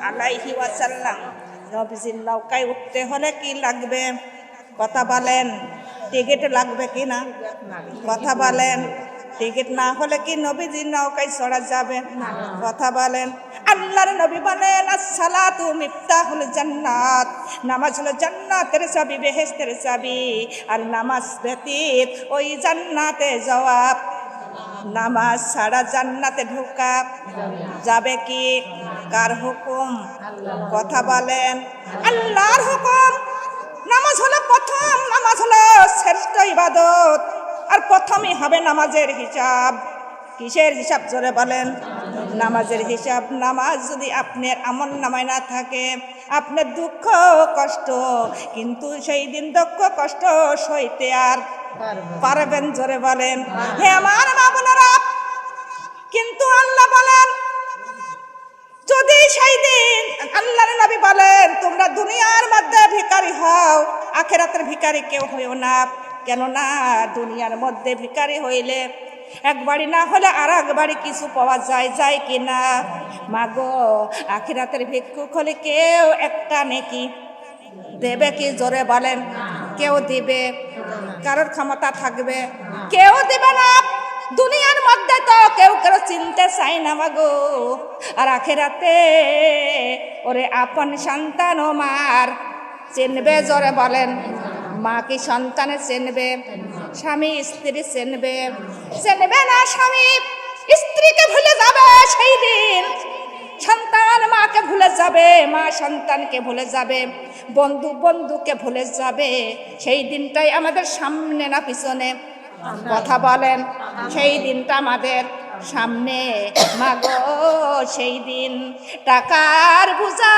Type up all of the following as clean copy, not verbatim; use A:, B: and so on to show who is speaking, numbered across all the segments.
A: আলাইহি ওয়াসাল্লাম। নবীজির নৌকায় উঠতে হলে কি লাগবে? কথা বলেন। টিকিট লাগবে কি না? কথা বলেন। টিকিট না হলে কি নবীজির নৌকায় চড়া যাবে? কথা বলেন। আল্লাহর নবী বলেন, আসসালাতু মিফতাহুল জান্নাত, নামাজ হলো জান্নাতের চাবি, বেহেশতের চাবি। আর নামাজ ব্যতীত ওই জান্নাতে যাওয়া, নামাজ ছাড়া জান্নাতে ঢোকা যাবে কি? কার হুকুম? কথা বলেন। আল্লাহর হুকুম। নামাজ হলো প্রথম, নামাজ হলো শ্রেষ্ঠ ইবাদত। আর প্রথমই হবে নামাজের হিসাব। কিসের হিসাব? জোরে বলেন। নামাজের হিসাব। নামাজ যদি আপনার আমল নামায় না থাকে, আপনার দুঃখ কষ্ট, কিন্তু সেই দিন দুঃখ কষ্ট সইতে আর পারবেন? জোরে বলেন। হে আমার মা বোনেরা, কিন্তু আল্লাহ বলেন, যদি সেই দিন, আল্লাহর নবী বলেন, তোমরা দুনিয়ার মধ্যে ভিখারি হও, আখিরাতের ভিখারি কেউ হইও না। কেননা দুনিয়ার মধ্যে ভিখারি হইলে এক বাড়ি না হলে আর এক বাড়ি কিছু পাওয়া যায়, যায় কিনা? মাগো, আখিরাতের ভিক্ষুক হলে কেউ একটা নেকি দেবে কি? জোরে বলেন। কেউ দিবে? কারোর ক্ষমতা থাকবে? কেউ দিবে না। দুনিয়ার মধ্যে তো কেউ কেউ চিনতে চাই না মাগো, আর আখিরাতে ওরে আপন সন্তান ও মার চিনবে? জোরে বলেন। মা কি সন্তানে চিনবে? স্বামী স্ত্রী চিনবে? চিনবে না। স্বামী স্ত্রীকে ভুলে যাবে সেই দিন, সন্তান মাকে ভুলে যাবে, মা সন্তানকে ভুলে যাবে, বন্ধু বন্ধুকে ভুলে যাবে। সেই দিনটাই আমাদের সামনে না পিছনে? কথা বলেন। সেই দিনটা আমাদের সামনে। মাগো, সেই দিন টাকার বোঝা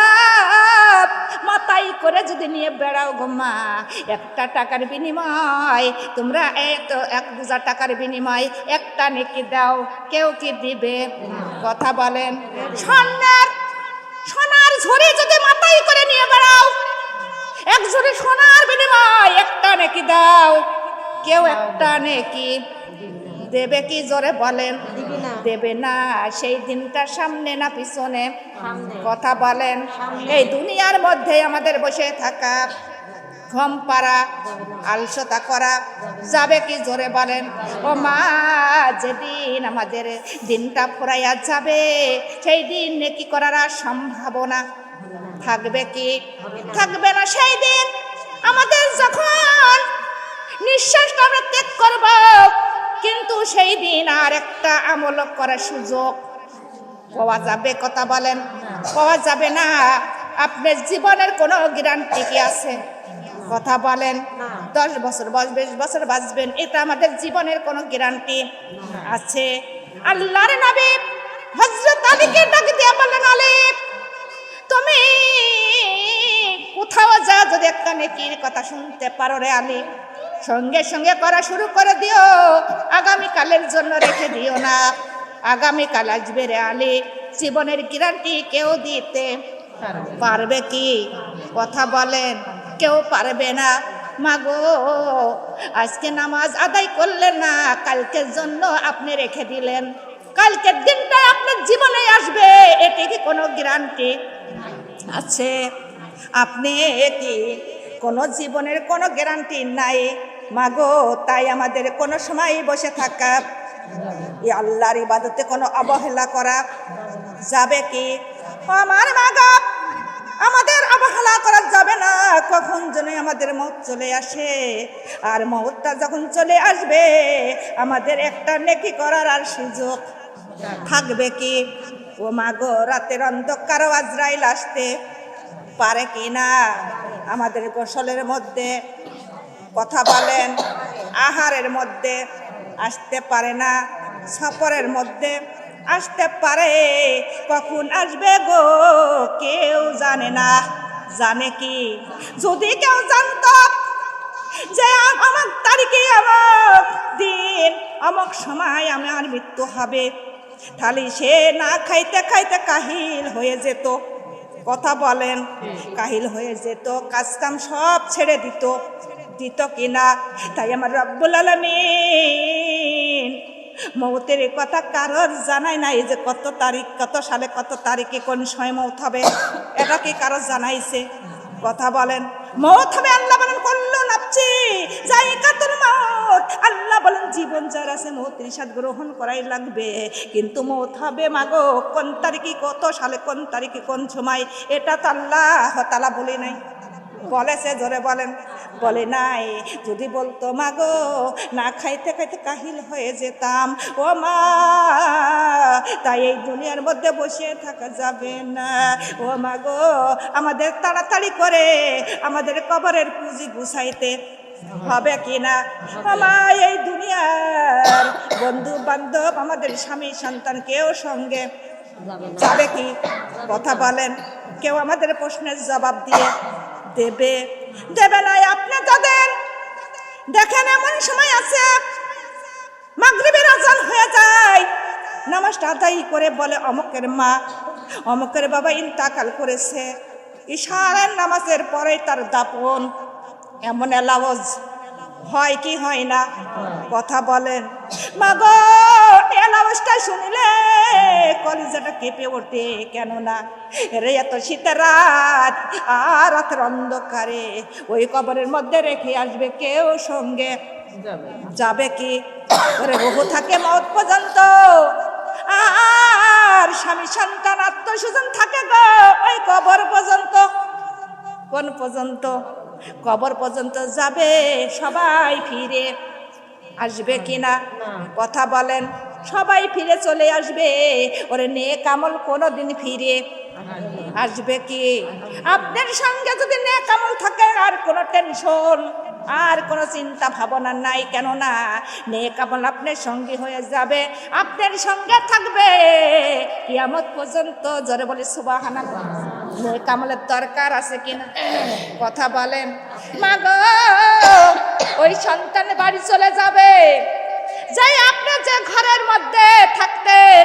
A: মাথায় করে যদি নিয়ে বেড়াও গো মা, একটা টাকার বিনিময় তোমরা এত এক বোঝা টাকার বিনিময় একটা নেকি দাও, কেউ কি দিবে? কথা বলেন। সোনার ঝুড়ি যদি মাথায় করে নিয়ে বেড়াও, এক ঝুড়ি সোনার বিনিময় একটা নেকি দাও, কেউ একটা নেকি দেবে কি? জোরে বলেন। দেবে না। সেই দিনটা সামনে না পিছনে? কথা বলেন। এই দুনিয়ার মধ্যে আমাদের বসে থাকা, ঘুম পাড়া, আলসতা করা যাবে কি? জোরে বলেন। ও মা, যেদিন আমাদের দিনটা ফুরাইয়া যাবে, সেই দিন নেকি করার আর সম্ভাবনা থাকবে কি? থাকবে না। সেই দিন আমাদের যখন নিঃশ্বাসটা আমরা ত্যাগ করব, কিন্তু সেই দিন আর একটা আমল করার সুযোগ পাওয়া যাবে? কথা বলেন। পাওয়া যাবে না। আপনার জীবনের কোনো গ্যারান্টি কি আছে? কথা বলেন। 10 বছর 20 বছর বাঁচবেন, এটা আমাদের জীবনের কোনো গ্যারান্টি আছে? আল্লাহর নবী হযরত আলীকে ডাক দিয়ে বললেন, আলী, তুমি কোথাও যা যদি একটা নেকির কথা শুনতে পারো রে আলী, সঙ্গে সঙ্গে করা শুরু করে দিও, আগামীকালের জন্য রেখে দিও না। আগামীকাল আসবে রে আলী। জীবনের গ্যারান্টি কেউ দিতে পারবে কি? কথা বলেন। কেউ পারবে না। মাগো, আজকে নামাজ আদায় করলেন না, কালকের জন্য আপনি রেখে দিলেন, কালকের দিনটা আপনার জীবনে আসবে, এটি কি কোনো গ্যারান্টি আছে? আপনি কি কোনো জীবনের কোনো গ্যারান্টি নাই? মাগো, তাই আমাদের কোনো সময় বসে থাকা, আল্লাহর ইবাদতে কোনো অবহেলা করা যাবে কি? আমার মাগো, আমাদের অবহেলা করা যাবে না। কখন যেন আমাদের মৌত চলে আসে, আর মৌতটা যখন চলে আসবে, আমাদের একটা নেকি করার আর সুযোগ থাকবে কি? ও মাগো, রাতের অন্ধকারও আজরাইল আসতে পারে কি না আমাদের গোসলের মধ্যে? কথা বলেন। আহারের মধ্যে আসতে পারে না? সফরের মধ্যে আসতে পারে? কখন আসবে গো কেউ জানে না। জানে কি? যদি কেউ জানতো যে অমুক তারিখে অমুক দিন অমুক সময় আমার মৃত্যু হবে, তাহলে সে না খাইতে খাইতে কাহিল হয়ে যেত। কথা বলেন। কাহিল হয়ে যেত, কাজ কাম সব ছেড়ে দিত। দিত কিনা? তাই আমার রব্বুল আলামিন মৌতের কথা কারোর জানাই নাই যে কত তারিখ, কত সালে, কত তারিখে কোন সময় মৌত হবে, এটা কি কারোর জানাইছে? কথা বলেন। মৌত হবে, আল্লাহ বলেন কুল্লু নাফসি যায়িকাতুল মাউত। আল্লাহ বলেন জীবন যার আছে মৌতের স্বাদ গ্রহণ করাই লাগবে, কিন্তু মৌত হবে মাগো কোন তারিখে, কত সালে, কোন তারিখে, কোন সময়, এটা তো আল্লাহ তাআলা বলে নাই। বলেছে? জোরে বলেন। বলে নাই। যদি বলতো মাগো না খাইতে খাইতে কাহিল হয়ে যেতাম, ও মা তাই এই দুনিয়ার মধ্যে বসে থাকা যাবে না। ও মাগো আমাদের তাড়াতাড়ি করে আমাদের কবরের পুঁজি গুছাইতে হবে কিনা। আমার এই দুনিয়ার বন্ধু বান্ধব, আমাদের স্বামী সন্তান কেউ সঙ্গে যাবে কি? কথা বলেন। কেউ আমাদের প্রশ্নের জবাব দিয়ে দেবে? দেবে না। আপনি যাদের দেখেন এমন সময় আছে মাগরিবের আজান হয়ে যায়, নামাজটা আদায় করে বলে অমুকের মা, অমুকের বাবা ইন্তেকাল করেছে, ইশারার নামাজের পরে তার দাপন। এমন এলাওয়াজ হয় কি হয় না? কথা বলেন। মাগো এলাওয়াজটা শুনলে কলিজাটা কেঁপে ওঠে, কেননা রে এত শীতের রাত আর রাতের অন্ধকারে ওই কবরের মধ্যে রেখে আসবে কেউ সঙ্গে যাবে কি? ওরে রুহু থাকে মওত পর্যন্ত, আর স্বামী সন্তান আত্মস্বজন থাকে গো ওই কবর পর্যন্ত। কোন পর্যন্ত? কবর পর্যন্ত যাবে। সবাই ফিরে আসবে কিনা? কথা বলেন। সবাই ফিরে চলে আসবে। ওরে নেক আমল কোনোদিন ফিরে আসবে কি? আপনার সঙ্গে যদি নেক আমল থাকে আর কোনো টেনশন আর কোনো চিন্তা ভাবনা নাই, কেননা নেক আমল আপনার সঙ্গে হয়ে যাবে, আপনার সঙ্গে থাকবে কিয়ামত পর্যন্ত। জোরে বলে সুবহানাল্লাহ। নেক আমলের দরকার আছে কিনা? কথা বলেন। মাগো ওই সন্তান বাড়ি চলে যাবে, যাই আপনি যে ঘরের মধ্যে থাকতেন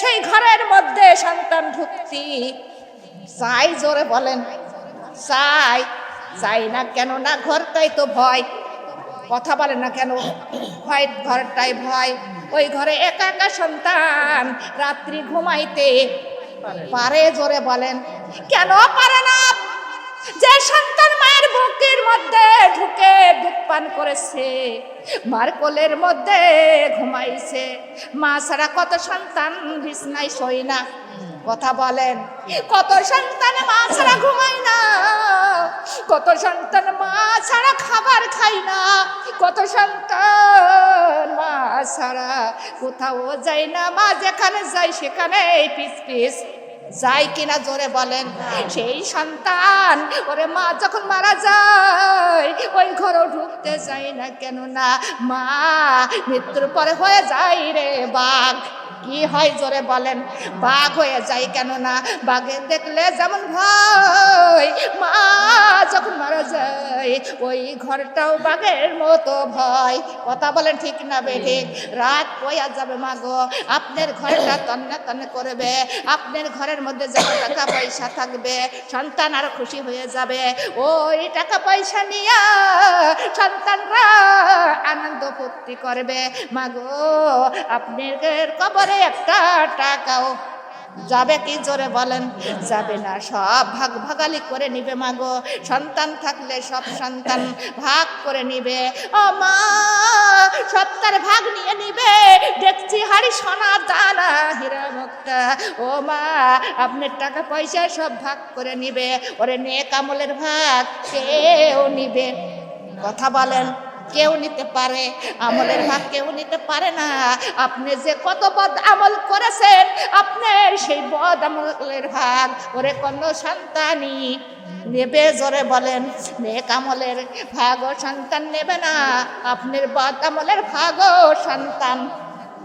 A: সেই ঘরের মধ্যে সন্তান ঢুকতি চাই। জোরে বলেন। চাই? চাই না কেন না? ঘরটাই তো ভয়। কথা বলেন না কেন? ভয়, ঘরটাই ভয়। ওই ঘরে একা একা সন্তান রাত্রি ঘুমাইতে পারে? জোরে বলেন। কেন পারে না? যে সন্তান মায়ের বুকের মধ্যে ঢুকে দুধ পান করেছে, মার কোলের মধ্যে ঘুমাইছে, মা ছাড়া কত সন্তান বিছনায় শোয় না। কথা বলেন। কত সন্তান মা ছাড়া ঘুমায় না, কত সন্তান মা ছাড়া খাবার খায় না, কত সন্তান মা ছাড়া কোথাও যায় না। মা যেখানে যায় সেখানে পিস পিস যায় কিনা? জোরে বলেন। সেই সন্তান ওরে মা যখন মারা যায় ওই ঘরও ঢুকতে যায় না, কেন না মা মৃত্যুর পরে হয়ে যায় রে বাঘ। কি হয়? জোরে বলেন। বাঘ হয়ে যায়। কেন না বাঘে দেখলে যেমন ভয়, মা যখন মারা যায় ওই ঘরটাও বাঘের মতো ভয়। কথা বলেন ঠিক না বেঠিক? রাত পয়া যাবে মাগো, আপনার ঘরটা তন্নে তন্নে করবে, আপনার ঘরের মধ্যে যত টাকা পয়সা থাকবে সন্তান আরো খুশি হয়ে যাবে। ওই টাকা পয়সা নিয়ে সন্তানরা আনন্দ ফুর্তি করবে। মাগো আপনার কবরে একটা টাকাও যাবে কি? জোরে বলেন। যাবে না। সব ভাগ ভাগালি করে নিবে মাগো। সন্তান থাকলে সব সন্তান ভাগ করে নিবে। ও মা সব তার ভাগ নিয়ে নিবে। দেখছি হাড়ি সোনা দানা হীরা মুক্তা। ও মা আপনার টাকা পয়সা সব ভাগ করে নিবে। ওরে নেক আমলের ভাগ কেউ নিবে? কথা বলেন। কেউ নিতে পারে? আমলের ভাগ কেউ নিতে পারে না। আপনি যে কত বদ আমল করেছেন আপনার সেই বদ আমলের ভাগ ওরে কোন সন্তানই নেবে? জোরে বলেন। নেক আমলের ভাগও সন্তান নেবে না, আপনার বদ আমলের ভাগও সন্তান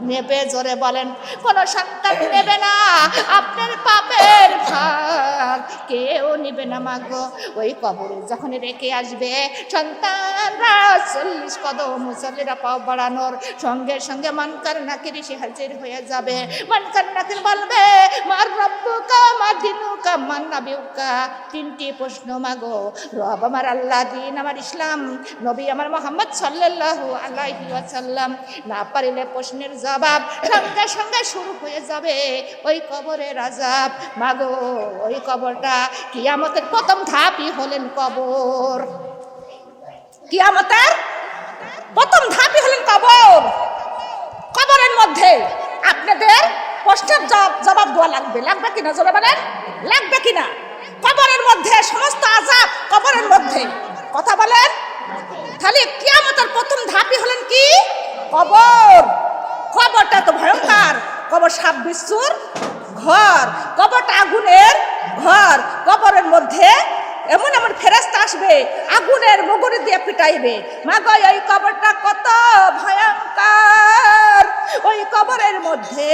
A: নেবে? জোরে বলেন। কোন সন্তান নেবে না, আপনার পাপের ভাগ কেউ নেবে না মাগো। ওই কবরে যখন রেখে আসবে সন্তানরা 40 কদম মুসল্লিরা পাও বাড়ানোর সঙ্গে সঙ্গে মানকার নাকির এসে হাজির হয়ে যাবে। মানকার নাকির বলবে মার রব্বুকা মা দিনুকা মান নাবিউকা, তিনটি প্রশ্ন মাগো। রব আমার আল্লাহ, দিন আমার ইসলাম, নবী আমার মোহাম্মদ সাল্লাল্লাহু আলাইহি ওয়াসাল্লাম। না পারিলে প্রশ্নের জবাব সঙ্গে সঙ্গে শুরু হয়ে যাবে ওই কবরের আযাব। মাগো ওই কবরটা কিয়ামতের প্রথম ধাপই হলেন কবর। কিয়ামতের প্রথম ধাপই হলেন কবর। কবরের মধ্যে আপনাদের প্রশ্নের জবাব দেওয়া লাগবে, লাগবে কিনা জোরে বলেন, লাগবে কিনা? কবরের মধ্যে সমস্ত আযাব কবরের মধ্যে, কথা বলেন। তাহলে কিয়ামতের প্রথম ধাপই হলেন কি? কবর। কবরটা তো ভয়ঙ্কর, কবর সাপ বিচ্ছুর ঘর, কবরটা আগুনের ঘর। কবরের মধ্যে এমন এমন ফেরেশতা আসবে, আগুনের মগরি দিয়ে পিটাইবে। মাগো এই কবরটা কত ভয়ঙ্কর! ওই কবরের মধ্যে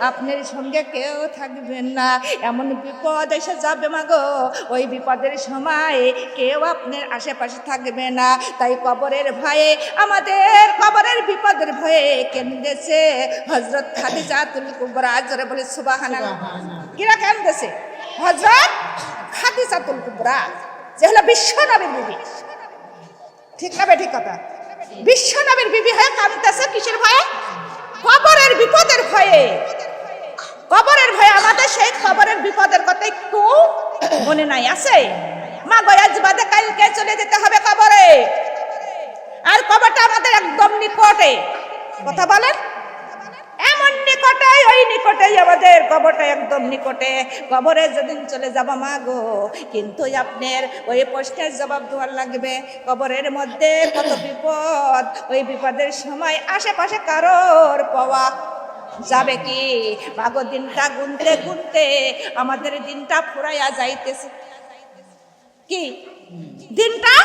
A: আপনার সঙ্গে কেউ থাকবেন না, এমন বিপদ এসে যাবে মাগো, ওই বিপদের সময় কেউ আপনার আশেপাশে থাকবে না। তাই কবরের ভয়ে, আমাদের কবরের বিপদের ভয়ে কেন্দেছে হযরত খাদিজাতুল কুবরা। জোরে বলে সুবহানাল্লাহ। কিরা কেন্দেছে? হযরত খাদিজাতুল কুবরা, যে হলো বিশ্ব নবীর বিবি। ঠিক না ঠিক কথা? বিশ্ব নবীর বিবি হয়ে কাঁদতেছে কিসের ভয়ে? কবরের বিপদের ভয়ে। কবরের ভয়ে। আমাদের সেই কবরের বিপদের কথা একটু মনে নাই আছে? মা গয়াজ বাদে কালকে চলে যেতে হবে কবরে, আর কবরটা আমাদের একদম নিকটে, কথা বলেন, এমন নিকটে, ওই নিকটেই আমাদের কবরটা একদম নিকটে। কবরে যেদিন চলে যাব মা গো, কিন্তু আপনার ওই প্রশ্নের জবাব দেওয়ার লাগবে। কবরের মধ্যে কত বিপদ, ওই বিপদের সময় আশেপাশে কারোর পাওয়া যাবে কি? মাগো দিনটা গুনতে গুনতে আমাদের দিনটা ফুরাইয়া যাইতেছে। কি দিনটা?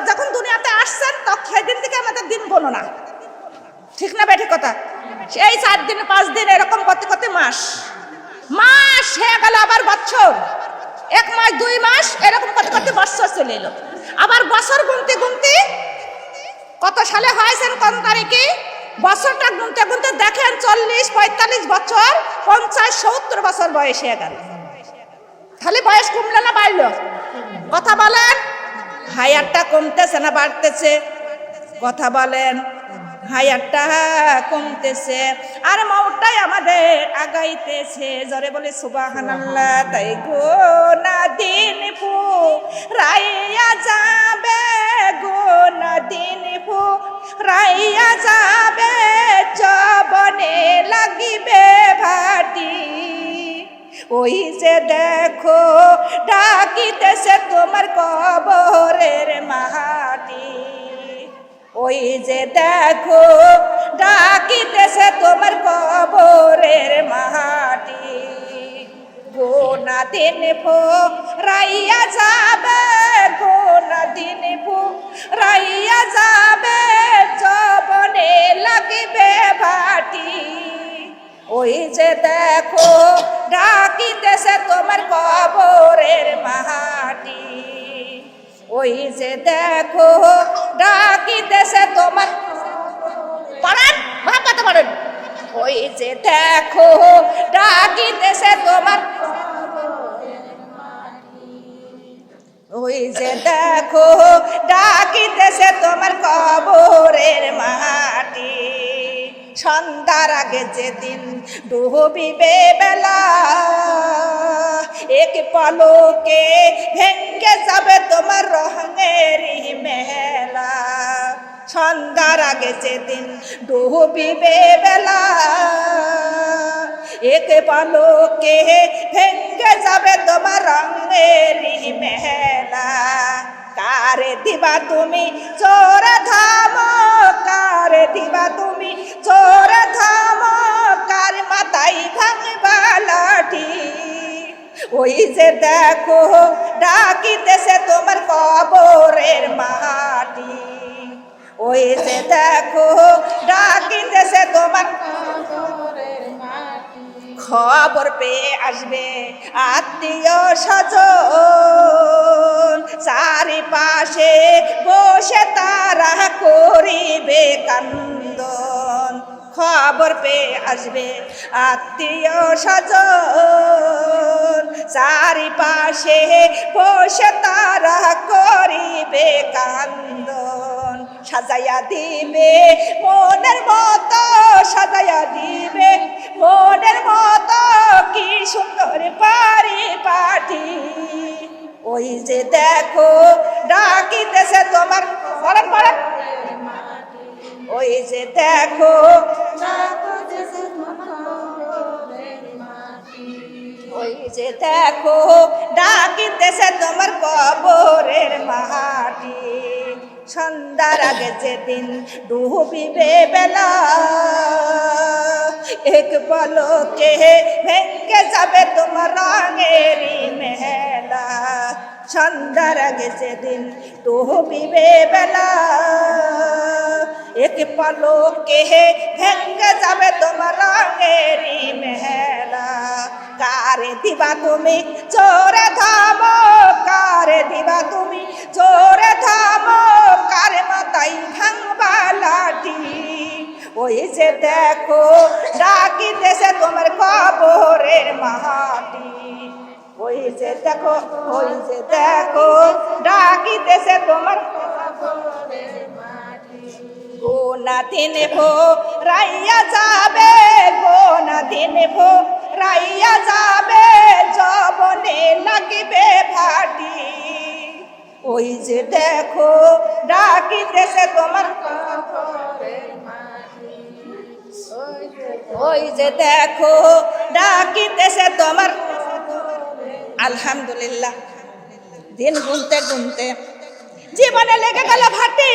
A: যখন দুনিয়াতে আসছেন তখন সেদিন থেকে আমাদের দিন গণনা, ঠিক না বেঠিক কথা? এই 4 দিন 5 দিন এরকম করতে করতে মাস মাস হয়ে গেল, আবার বছর, 1 মাস 2 মাস এরকম করতে করতে বছর চলে এলো। আবার বছর গুনতে গুনতে কত সালে হয়েছেন, কোন তারিখে, বছরটা গুনতে গুনতে দেখেন 40 45 বছর, 50 70 বছর বয়স হয়ে গেল। তাহলে বয়স কমলো না বাড়লো? কথা বলেন। হায়াতটা কমতেছে না বাড়তেছে? কথা বলেন। হায়াতটা কমতেছে আর মওতটাই আমাদের আগাইতেছে। জোরে বলে সুবহানাল্লাহ। তাই গো না দিন ফুরাইয়া যাবে, গো না দিন ফুরাইয়া যাবে, জবনে লাগিবে ভাটি। ওই যে দেখো ডাকিতেছে তোমার কবরের মাটি, ওই যে দেখো ডাকিতেছে তোমার কবরের মাটি। গোনা দিন ফুরাইয়া যাবে, গোনা দিন ফুরাইয়া যাবে, জবনে লাগিবে ভাটি। ওই যে দেখো ডাকিতেছে তোমার কবরের মাটি, ওই যে দেখো ডাকিতেছে তোমার, পারেন ভাবতে পারেন, ওই যে দেখো ডাকিতেছে তোমার, ওই যে দেখো ডাকিতেছে তোমার কবরের মাটি। সন্ধ্যার আগে যেদিন ডুবিবে বেলা, এক পলকে ভেঙ্গে যাবে তোমার রঙের মেলা। সন্ধ্যার আগে যেদিন ডুবিবে বেলা, এক পলকে ভেঙ্গে যাবে তোমার রঙের মেলা। কারে দিবা তুমি চোর ধাম, কারে দিবা তুমি চোর ধাম, কার মাথায় ভাঙবা লাঠি। ওই যে দেখো ডাকিতেছে তোমার কবরের মাটি, ওই যে দেখো ডাকিতেছে তোমার কবরের মাটি। খবর পেয়ে আসবে আত্মীয় স্বজন, চারিপাশে বসে তারা করিবে কান্দন। খবর পেয়ে আসবে আত্মীয় স্বজন, চারিপাশে বসে তারা করিবে কান্দন, সাজাইয়া দিবে মনের মতো, সাজাইয়া দিবে মনের মতো, কি সুন্দর পরিপাটি। ওই যে দেখো ডাকিতেছে তোমার, বলেন বলেন, ওই যে দেখো, ওই যে দেখো ডাকিতেছে তোমার কবরের মাটি। সন্ধ্যার আগে যেদিন ডুবিবে বেলা, এক পলকে ভেঙে যাবে তোমার রঙেরই মেলা। সন্ধ্যার আগে যেদিন ডুবিবে বেলা, এক পলকে ভেঙে যাবে তোমার রঙেরই মেলা। কারে দিবা তুমি জোরে থামো, কারে দিবা তুমি জোরে থামো, কারে মাথায় ভাঙবা লাঠি। ওই যে দেখো ডাকিতেছে তোমার কবরের মাটি। ওই যে দেখো, ওই যে দেখো ডাকিতেছে তোমার গোনা দিন ভো রাইয়া যাবে, গোনা দিন ভো রাইয়া যাবে, যবনে লাগিবে ভাটি। ওই যে দেখো ডাকিতেছে তোমার, ওই যে দেখো ডাকিতেছে তোমার। আলহামদুলিল্লাহ, দিন গুনতে গুনতে জীবনে লেগে গেল ভাটি।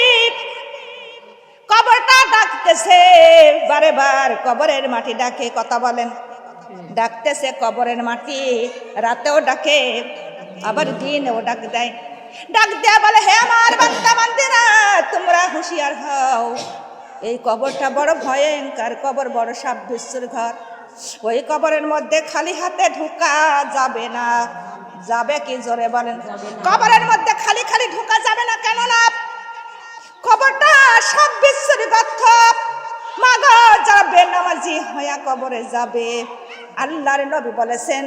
A: কবরটা ডাকতেছে বারে বার, কবরের মাটি ডাকে, কথা বলেন, ডাকতেছে কবরের মাটি, রাতেও ডাকে আবার দিনেও ডাক দেয়। ডাক দেয়া বলে, হে আমার বান্দা বান্দিরা, তোমরা হুঁশিয়ার হও, এই কবরটা বড় ভয়ঙ্কর কবর, বড় সাপ বিচ্ছুর ঘর। ওই কবরের মধ্যে খালি হাতে ঢোকা যাবে না। যাবে কি জোরে বলেন? কবরের মধ্যে খালি খালি ঢোকা যাবে না, কেন না কবরটা সাপ বিচ্ছুর গর্ত। মাগো যারা বেনামাজি হইয়া কবরে যাবে, আল্লাহর নবী বলেছেন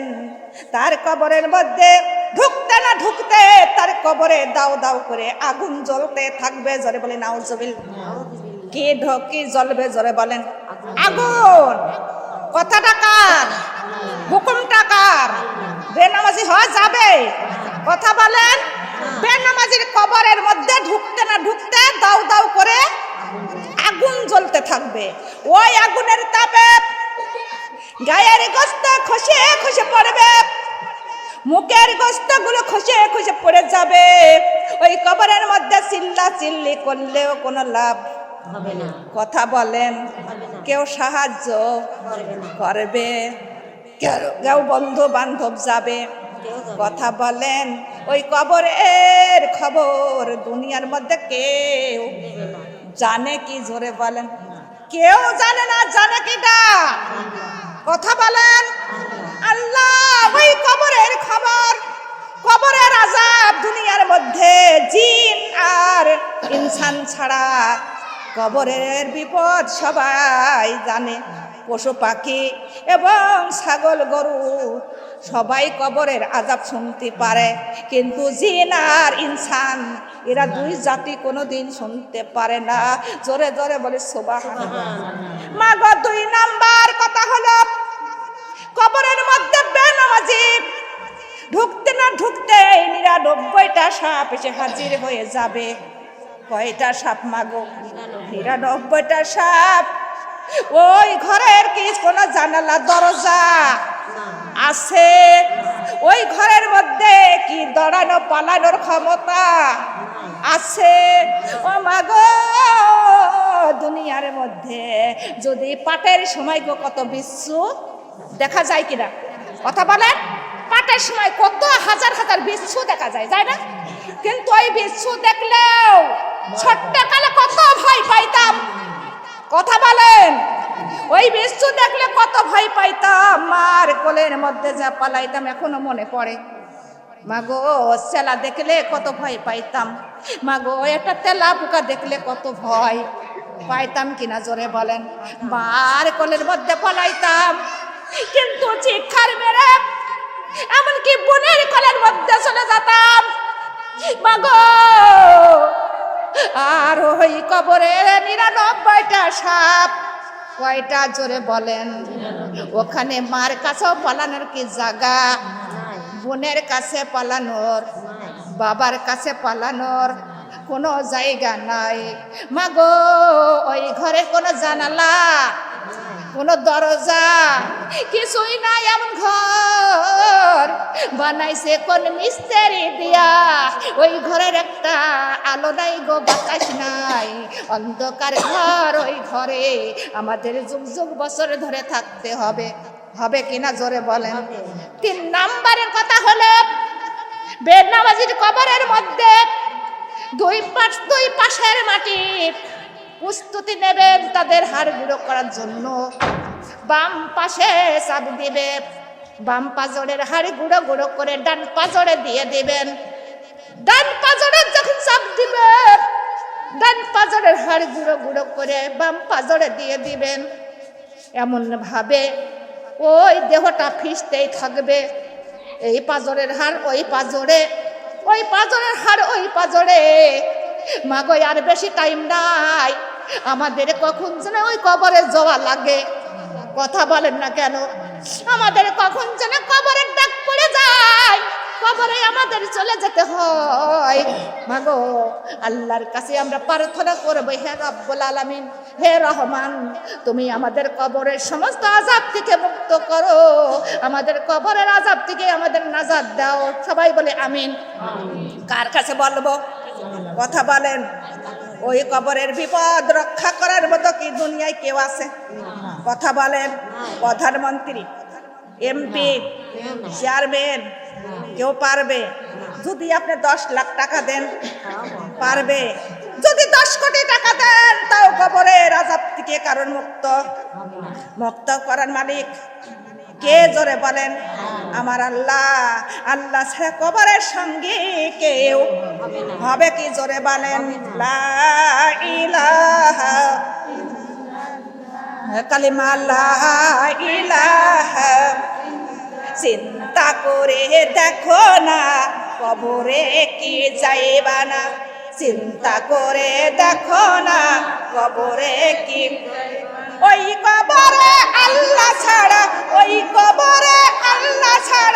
A: তার কবরের মধ্যে ঢুকতে না ঢুকতে তার কবরে দাও দাও করে আগুন জ্বলতে থাকবে। জোরে বলে নাউজুবিল্লাহ। কি ঢকি জ্বলবে? জোরে বলেন আগুন। কথাটা কার? হুকুমটা কার? বেনামাজি হওয়া যাবে? কথা বলেন। বেনামাজির কবরের মধ্যে ঢুকতে না ঢুকতে দাও দাও করে আগুন জ্বলতে থাকবে। ওই আগুনের তাপে গায়ের গোস্ত খসে খসে পড়বে, মুখের গোস্ত গুলো খসে খসে পড়ে যাবে। ওই কবরের মধ্যে চিল্লা চিল্লি করলেও কোনো লাভ হবে না। কথা বলেন, কেউ সাহায্য করবে? কেউ বন্ধু বান্ধব যাবে? কথা বলেন। ওই কবরের খবর দুনিয়ার মধ্যে কেউ জানে কি? জোরে বলেন। কেউ জানে না। জানে কিটা? কথা বলেন। আল্লাহ ওই কবরের খবর, কবরের আযাব দুনিয়ার মধ্যে জিন আর ইনসান ছাড়া কবরের বিপদ সবাই জানে। পশু পাখি এবং ছাগল গরু সবাই কবরের আযাব শুনতে পারে, কিন্তু জিন আর ইনসান এরা দুই জাতি কোনোদিন শুনতে পারে না। জোরে জোরে বলে সুবহানাল্লাহ। মাগো, 2 নাম্বার কথা হলো কবরের মধ্যে বেনামাজি ঢুকতে না ঢুকতে 99টা সাপ এসে হাজির হয়ে যাবে। কয়টা সাপ মাগো? 99টা সাপ। ওই ঘরের কি কোনো জানালা দরজা আছে? ওই ঘরের মধ্যে কি দৌড়ানো পালানোর ক্ষমতা আছে? ও মাগো, দুনিয়ার মধ্যে যদি পাটের সময় কত বিচ্ছু দেখা যায় কিনা? কথা বলেন। পাটের সময় কত হাজার হাজার বিচ্ছু দেখা যায়, যায় না? কিন্তু ওই বিচ্ছু দেখলেও ছোট্ট কালে কত ভয় পাইতাম। কথা বলেন। ওই বিচ্ছু দেখলে কত ভয় পাইতাম, মার কোলের মধ্যে যা পালাইতাম এখনো মনে পড়ে। মাগো, চেলা দেখলে কত ভয় পাইতাম। মাগো, একটা তেলা পোকা দেখলে কত ভয় পাইতাম কিনা? জোরে বলেন। মার কোলের মধ্যে পালাইতাম, কিন্তু চিৎকার মেরে এমনকি বোনের যেতাম মাগো, আর ওই কবরে 99টা সাপ কয়টা জোরে বলেন? ওখানে মার কাছেও পালানোর কি জায়গা? বোনের কাছে পালানোর, বাবার কাছে পালানোর কোনো জায়গা নাই মাগো। ওই ঘরে কোনো জানালা, কোনো দরজা কিছুই নাই, এমন ঘর বানাইছে কোন মিস্ত্রি দিয়া। ওই ঘরের একটা আলো নাই গো, বাতাস নাই, অন্ধকার ঘর। ওই ঘরে আমাদের যুগ যুগ বছর ধরে থাকতে হবে, হবে কিনা জোরে বলেন? 3 নাম্বারের কথা হলো বেনামাজির কবরের মধ্যে দুই পাশের মাটি প্রস্তুতি নেবেন তাদের হাড় গুঁড়ো করার জন্য। বাম পাশে চাপ দিবে, বাম পাজরের হাড় গুঁড়ো গুঁড়ো করে ডান পাজরে দিয়ে দিবেন। ডান পাজরে যখন চাপ দিবে, ডান পাজরের হাড় গুঁড়ো গুঁড়ো করে বাম পাজরে দিয়ে দিবেন। এমন ভাবে ওই দেহটা ফিসতেই থাকবে, এই পাজরের হাড় ওই পাজরে, ওই পাজরের হাড় ওই পাজরে। মাগো আর বেশি টাইম নাই, আমাদের কখন যেন ওই কবরে যাওয়া লাগে। কথা বলেন না কেন? আমাদের কখন যেন কবরের ডাক পড়ে যায়, কবরে আমাদের চলে যেতে হয়। মাগো আল্লাহর কাছে আমরা প্রার্থনা করব, হে রব্বুল আলামিন, হে রহমান, তুমি আমাদের কবরের সমস্ত আযাব থেকে মুক্ত করো, আমাদের কবরের আযাব থেকে আমাদের নাজাত দাও। সবাই বলে আমিন। কার কাছে বলবো? কথা বলেন। ওই কবরের বিপদ রক্ষা করার মতো কি দুনিয়ায় কেউ আছে? কথা বলেন। প্রধানমন্ত্রী, এমপি, চেয়ারম্যান কেউ পারবে? যদি আপনি 10 লাখ টাকা দেন পারবে? যদি 10 কোটি টাকা দেন তাও কবরের আযাব থেকে কারণ মুক্ত করার মালিক কে জোরে বলেন? আমার আল্লাহ। আল্লাহ ছাড়া কবরের সঙ্গে কেউ হবে কি জোরে বলেন? লা ইলাহা কালিমা লা ইলাহা। চিন্তা করে দেখো না কবরে কি যাইবা না, চিন্তা করে দেখো না কবরে কি। ওই কবরে আল্লাহ ছাড়া, ওই কবরে আল্লাহ ছাড়া